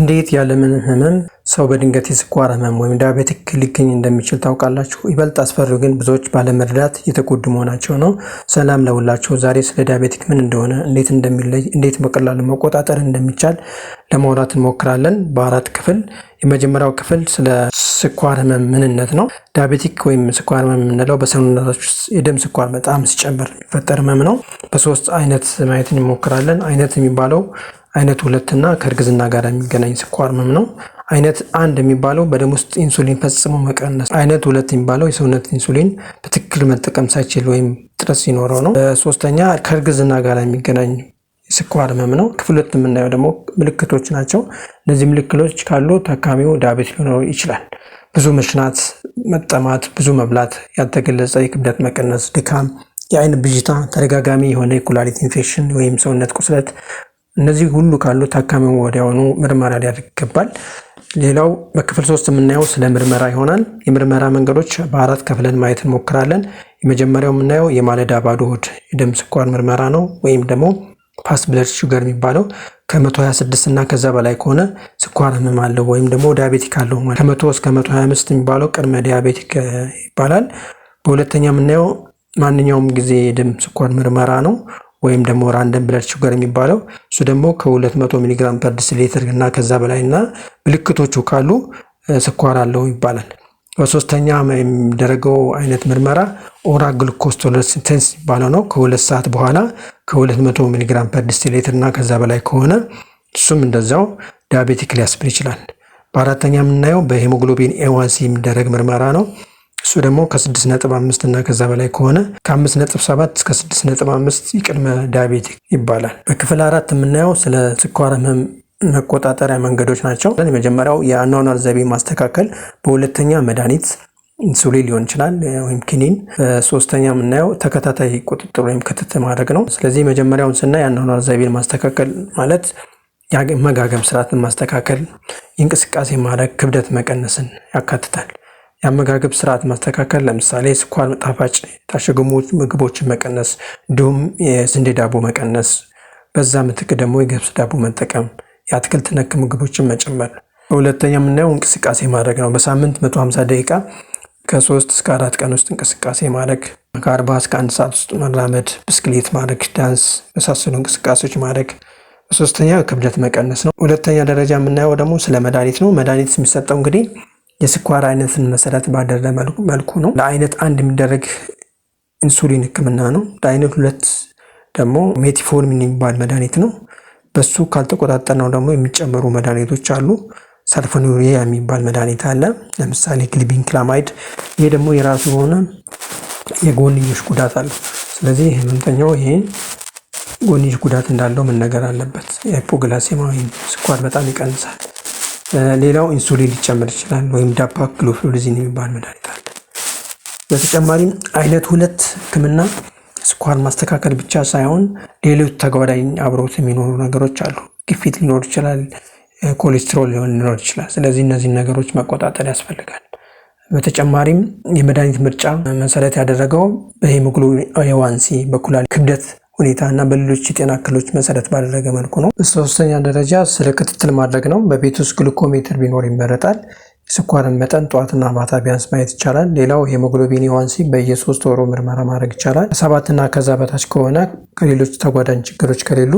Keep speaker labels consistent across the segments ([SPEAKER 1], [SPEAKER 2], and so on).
[SPEAKER 1] እንዴት ያለምን ህመም ሰው በድንገት የስኳር ህመም ወይም ዲያቤቲክ ሊገኝ እንደሚችል ታውቃላችሁ? ይበልጥ አስፈሪው ግን ብዙዎች ባለመረዳት የተጎዱ መሆናቸው ነው። ሰላም ለሁላችሁ። ዛሬ ስለ ዲያቤቲክ ምን እንደሆነ፣ እንዴት እንደሚለይ፣ እንዴት በቀላሉ መቆጣጠር እንደሚቻል ለማውራት እንሞክራለን በአራት ክፍል። የመጀመሪያው ክፍል ስለ ስኳር ህመም ምንነት ነው። ዲያቤቲክ ወይም ስኳር ህመም የምንለው በሰውነታችን ውስጥ የደም ስኳር በጣም ሲጨምር የሚፈጠር ህመም ነው። በሶስት አይነት ማየት እንሞክራለን። አይነት የሚባለው አይነት 2 እና ከእርግዝና ጋር የሚገናኝ ስኳር ህመም ነው። አይነት 1 የሚባለው በደም ውስጥ ኢንሱሊን ፈጽሞ መቀነስ። አይነት 2 የሚባለው የሰውነት ኢንሱሊን በትክክል መጠቀም ሳይችል ወይም እጥረት ሲኖረው ነው። ሶስተኛ ከእርግዝና ጋር የሚገናኝ ስኳር ህመም ነው። ክፍል 2 የምናየው ደግሞ ምልክቶች ናቸው። እነዚህ ምልክቶች ካሉ ታካሚው ዲያቤቲክ ሊኖረው ይችላል። ብዙ መሽናት፣ መጠማት፣ ብዙ መብላት፣ ያልተገለጸ የክብደት መቀነስ፣ ድካም፣ የአይን ብዥታ፣ ተደጋጋሚ የሆነ የኩላሊት ኢንፌክሽን ወይም ሰውነት ቁስለት፣ እነዚህ ሁሉ ካሉ ታካሚው ወዲያውኑ ምርመራ ሊያደርግ ይገባል። ሌላው በክፍል 3 የምናየው ስለ ምርመራ ይሆናል። የምርመራ መንገዶች በአራት ከፍለን ማየት እንሞክራለን። የመጀመሪያው የምናየው የማለዳ ባዶ ሆድ የደም ስኳር ምርመራ ነው፣ ወይም ደግሞ ፋስት ብለድ ሹገር የሚባለው ከ126 እና ከዛ በላይ ከሆነ ስኳር ህመም አለው ወይም ደግሞ ዲያቤቲክ አለው ማለት። ከ100 እስከ 125 የሚባለው ቅድመ ዲያቤቲክ ይባላል። በሁለተኛ የምናየው ማንኛውም ጊዜ የደም ስኳር ምርመራ ነው፣ ወይም ደግሞ ራንደም ብለድ ሹገር የሚባለው እሱ ደግሞ ከ200 ሚሊግራም ፐር ዲሲሊትር እና ከዛ በላይ እና ምልክቶቹ ካሉ ስኳር አለው ይባላል። በሶስተኛ የሚደረገው አይነት ምርመራ ኦራል ግሉኮዝ ቶለረንስ ቴስት የሚባለው ነው። ከ2 ሰዓት በኋላ ከ200 ሚሊግራም ፐር ዲሲሊትር እና ከዛ በላይ ከሆነ እሱም እንደዛው ዲያቤቲክ ሊያስብል ይችላል። በአራተኛ የምናየው በሄሞግሎቢን ኤዋንሲ የሚደረግ ምርመራ ነው። እሱ ደግሞ ከ6.5 እና ከዛ በላይ ከሆነ ከ5.7 እስከ 6.5 የቅድመ ዲያቤቲክ ይባላል። በክፍል 4 የምናየው ስለ ስኳር ህመም መቆጣጠሪያ መንገዶች ናቸው። የመጀመሪያው የአኗኗር ዘይቤ ማስተካከል፣ በሁለተኛ መድኃኒት ኢንሱሊን ሊሆን ይችላል ወይም ኪኒን፣ በሶስተኛ የምናየው ተከታታይ ቁጥጥር ወይም ክትትል ማድረግ ነው። ስለዚህ መጀመሪያውን ስናይ የአኗኗር ዘይቤን ማስተካከል ማለት የአመጋገብ ስርዓትን ማስተካከል፣ የእንቅስቃሴ ማድረግ፣ ክብደት መቀነስን ያካትታል። የአመጋገብ ስርዓት ማስተካከል ለምሳሌ ስኳር፣ ጣፋጭ የታሸጉ ምግቦችን መቀነስ፣ እንዲሁም የስንዴ ዳቦ መቀነስ፣ በዛ ምትክ ደግሞ የገብስ ዳቦ መጠቀም፣ የአትክልት ነክ ምግቦችን መጨመር። በሁለተኛ የምናየው እንቅስቃሴ ማድረግ ነው። በሳምንት 150 ደቂቃ ከ3 እስከ 4 ቀን ውስጥ እንቅስቃሴ ማድረግ፣ ከ40 እስከ 1 ሰዓት ውስጥ መራመድ፣ ብስክሌት ማድረግ፣ ዳንስ የመሳሰሉ እንቅስቃሴዎች ማድረግ። በሶስተኛ ክብደት መቀነስ ነው። ሁለተኛ ደረጃ የምናየው ደግሞ ስለ መድኃኒት ነው። መድኃኒት የሚሰጠው እንግዲህ የስኳር አይነትን መሰረት ባደረገ መልኩ ነው። ለአይነት 1 የሚደረግ ኢንሱሊን ህክምና ነው። ለአይነት 2 ደግሞ ሜትፎርሚን የሚባል መድኃኒት ነው። በሱ ካልተቆጣጠርነው ደግሞ የሚጨመሩ መድኃኒቶች አሉ። ሰልፎኒዩሪያ የሚባል መድኃኒት አለ፣ ለምሳሌ ግሊቢንክላማይድ። ይሄ ደግሞ የራሱ የሆነ የጎንዮሽ ጉዳት አለው። ስለዚህ ህመምተኛው ይሄን ጎንዮሽ ጉዳት እንዳለው መነገር አለበት። የሃይፖግላይሴሚያ ወይም ስኳር በጣም ይቀንሳል። ሌላው ኢንሱሊን ሊጨምር ይችላል፣ ወይም ዳፓግሎፍሎሪዚን የሚባል መድኃኒት አለ። በተጨማሪም አይነት 2 ህክምና ስኳር ማስተካከል ብቻ ሳይሆን ሌሎች ተጓዳኝ አብረውት የሚኖሩ ነገሮች አሉ። ግፊት ሊኖር ይችላል፣ ኮሌስትሮል ሊኖር ይችላል። ስለዚህ እነዚህን ነገሮች መቆጣጠር ያስፈልጋል። በተጨማሪም የመድኃኒት ምርጫ መሰረት ያደረገው በሄሞግሎቢን ኤዋንሲ፣ በኩላሊት ክብደት ሁኔታ እና በሌሎች የጤና እክሎች መሰረት ባደረገ መልኩ ነው። በሶስተኛ ደረጃ ስለ ክትትል ማድረግ ነው። በቤት ውስጥ ግሉኮሜትር ቢኖር ይመረጣል። የስኳርን መጠን ጠዋትና ማታ ቢያንስ ማየት ይቻላል። ሌላው ሄሞግሎቢን ኤዋንሲ በየ3 ወሩ ምርመራ ማድረግ ይቻላል። 7 እና ከዛ በታች ከሆነ ከሌሎች ተጓዳኝ ችግሮች ከሌሉ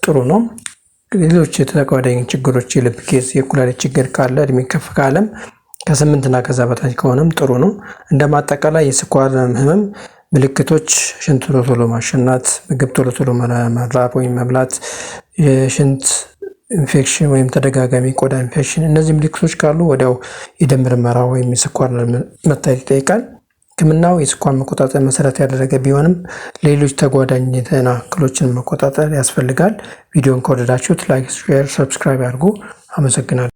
[SPEAKER 1] ጥሩ ነው። ሌሎች የተጓዳኝ ችግሮች የልብ ኬዝ፣ የኩላሊት ችግር ካለ እድሜ ከፍ ካለም ከ8 እና ከዛ በታች ከሆነም ጥሩ ነው። እንደማጠቃላይ የስኳር ህመም ምልክቶች ሽንት ቶሎ ማሸናት፣ ምግብ ቶሎ መራብ ወይም መብላት፣ የሽንት ኢንፌክሽን ወይም ተደጋጋሚ ቆዳ ኢንፌክሽን፣ እነዚህ ምልክቶች ካሉ ወዲያው የደም ምርመራ ወይም የስኳር መታየት ይጠይቃል። ህክምናው የስኳር መቆጣጠር መሰረት ያደረገ ቢሆንም ሌሎች ተጓዳኝ የጤና እክሎችን መቆጣጠር ያስፈልጋል። ቪዲዮን ከወደዳችሁት ላይክ፣ ሼር፣ ሰብስክራይብ አድርጉ። አመሰግናለሁ።